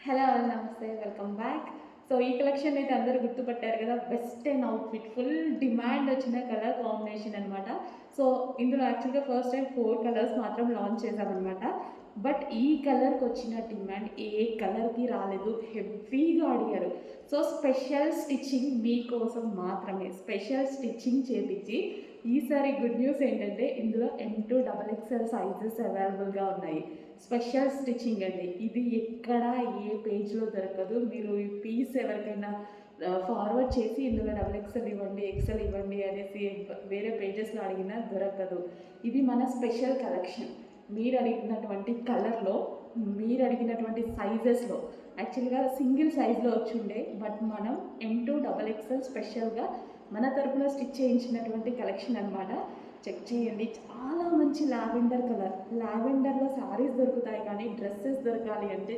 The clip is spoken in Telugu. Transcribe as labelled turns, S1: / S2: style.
S1: హలో ఆల్ నమస్తే వెల్కమ్ బ్యాక్. సో ఈ కలెక్షన్ అయితే అందరూ గుర్తుపట్టారు కదా, వెస్టర్న్ అవుట్ఫిట్ ఫుల్ డిమాండ్ వచ్చిన కలర్ కాంబినేషన్ అనమాట. సో ఇందులో యాక్చువల్గా ఫస్ట్ టైం 4 కలర్స్ మాత్రం లాంచ్ చేసామన్నమాట. బట్ ఈ కలర్కి వచ్చిన డిమాండ్ ఏ కలర్కి రాలేదు, హెవీగా అడిగారు. సో స్పెషల్ స్టిచ్చింగ్ మీకోసం మాత్రమే స్పెషల్ స్టిచ్చింగ్ చేపించి ఈసారి గుడ్ న్యూస్ ఏంటంటే ఇందులో M2 XXL సైజెస్ అవైలబుల్గా ఉన్నాయి. స్పెషల్ స్టిచ్చింగ్ అండి, ఇది ఎక్కడ ఏ పేజ్లో దొరకదు. మీరు ఈ పీస్ ఎవరికైనా ఫార్వర్డ్ చేసి ఇందులో XXL ఇవ్వండి, ఎక్సెల్ ఇవ్వండి అనేసి వేరే పేజెస్లో అడిగినా దొరకదు. ఇది మన స్పెషల్ కలెక్షన్. మీరు అడిగినటువంటి కలర్లో, మీరు అడిగినటువంటి సైజెస్లో, యాక్చువల్గా సింగిల్ సైజ్లో వచ్చి ఉండే, బట్ మనం M2 XXL స్పెషల్గా మన తరపున స్టిచ్ చేయించినటువంటి కలెక్షన్ అనమాట. చెక్ చేయండి, చాలా మంచి లావెండర్ కలర్. లావెండర్లో శారీస్ దొరుకుతాయి కానీ డ్రెస్సెస్ దొరకాలి అంటే